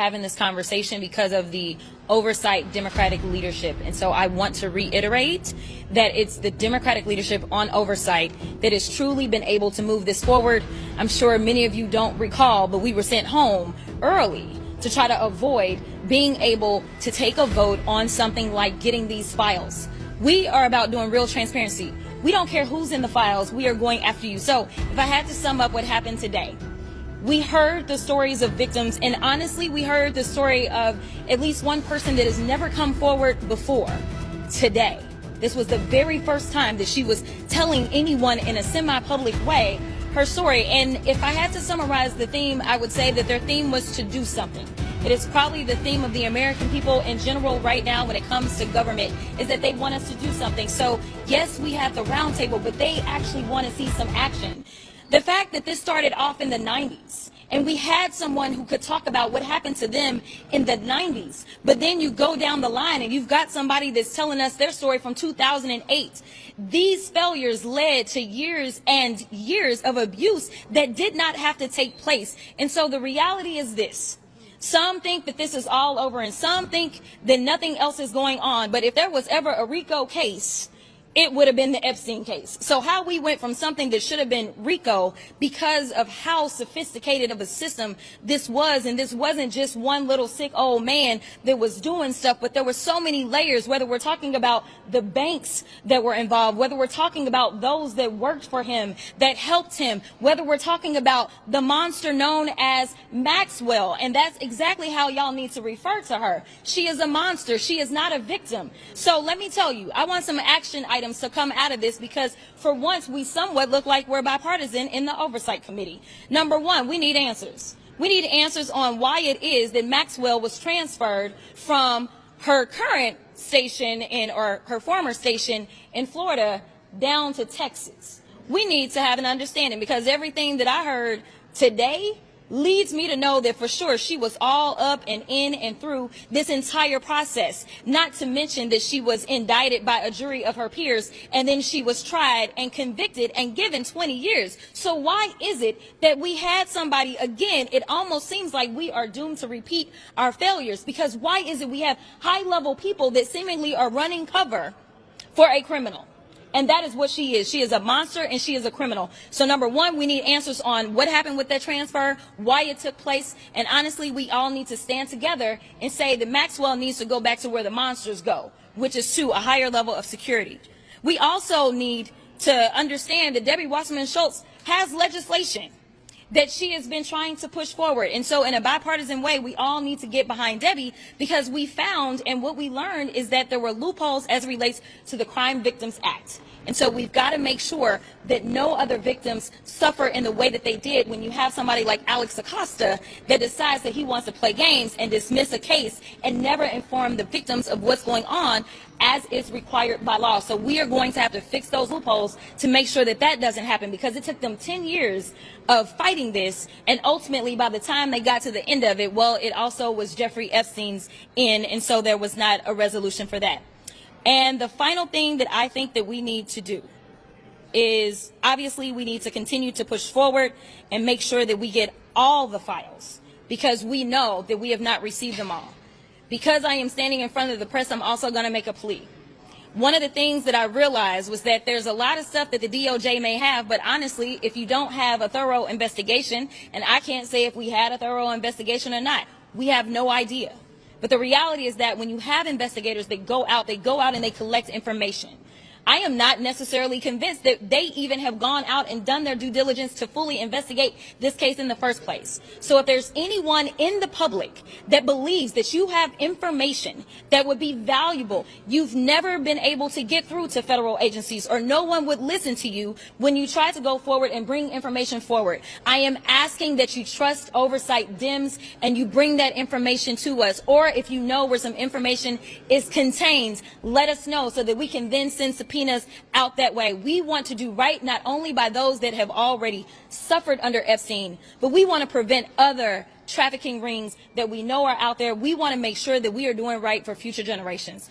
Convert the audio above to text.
having this conversation because of the oversight Democratic leadership. And so I want to reiterate that it's the Democratic leadership on oversight that has truly been able to move this forward. I'm sure many of you don't recall, but we were sent home early to try to avoid being able to take a vote on something like getting these files. We are about doing real transparency. We don't care who's in the files. We are going after you. So if I had to sum up what happened today, we heard the stories of victims, and honestly, we heard the story of at least one person that has never come forward before today. This was the very first time that she was telling anyone in a semi-public way her story. And if I had to summarize the theme, I would say that their theme was to do something. It is probably the theme of the American people in general right now when it comes to government, is that they want us to do something. So yes, we have the roundtable, but they actually want to see some action. The fact that this started off in the 90s, and we had someone who could talk about what happened to them in the 90s, but then you go down the line and you've got somebody that's telling us their story from 2008. These failures led to years and years of abuse that did not have to take place. And so the reality is this. Some think that this is all over, and some think that nothing else is going on. But if there was ever a RICO case, it would have been the Epstein case. So how we went from something that should have been RICO because of how sophisticated of a system this was, and this wasn't just one little sick old man that was doing stuff, but there were so many layers, whether we're talking about the banks that were involved, whether we're talking about those that worked for him, that helped him, whether we're talking about the monster known as Maxwell, and that's exactly how y'all need to refer to her. She is a monster. She is not a victim. So let me tell you, I want some action items to come out of this, because for once we somewhat look like we're bipartisan in the oversight committee. Number one, we need answers. We need answers on why it is that Maxwell was transferred from her current station or her former station in Florida down to Texas. We need to have an understanding, because everything that I heard today leads me to know that for sure she was all up and in and through this entire process. Not to mention that she was indicted by a jury of her peers, and then she was tried and convicted and given 20 years. So why is it that we had somebody, again, it almost seems like we are doomed to repeat our failures, because why is it we have high-level people that seemingly are running cover for a criminal? And that is what she is. She is a monster, and she is a criminal. So number one, we need answers on what happened with that transfer, why it took place. And honestly, we all need to stand together and say that Maxwell needs to go back to where the monsters go, which is to a higher level of security. We also need to understand that Debbie Wasserman Schultz has legislation that she has been trying to push forward. And so in a bipartisan way, we all need to get behind Debbie, because we found, and what we learned is that there were loopholes as it relates to the Crime Victims Act. And so we've got to make sure that no other victims suffer in the way that they did when you have somebody like Alex Acosta that decides that he wants to play games and dismiss a case and never inform the victims of what's going on as is required by law. So we are going to have to fix those loopholes to make sure that that doesn't happen, because it took them 10 years of fighting this, and ultimately by the time they got to the end of it, well, it also was Jeffrey Epstein's end, and so there was not a resolution for that. And the final thing that I think that we need to do is, obviously, we need to continue to push forward and make sure that we get all the files, because we know that we have not received them all. Because I am standing in front of the press, I'm also going to make a plea. One of the things that I realized was that there's a lot of stuff that the DOJ may have, but honestly, if you don't have a thorough investigation, and I can't say if we had a thorough investigation or not, we have no idea. But the reality is that when you have investigators that go out and they collect information. I am not necessarily convinced that they even have gone out and done their due diligence to fully investigate this case in the first place. So if there's anyone in the public that believes that you have information that would be valuable, you've never been able to get through to federal agencies, or no one would listen to you when you try to go forward and bring information forward, I am asking that you trust oversight Dems and you bring that information to us. Or if you know where some information is contained, let us know so that we can then send subpoenas out that way. We want to do right not only by those that have already suffered under Epstein, but we want to prevent other trafficking rings that we know are out there. We want to make sure that we are doing right for future generations.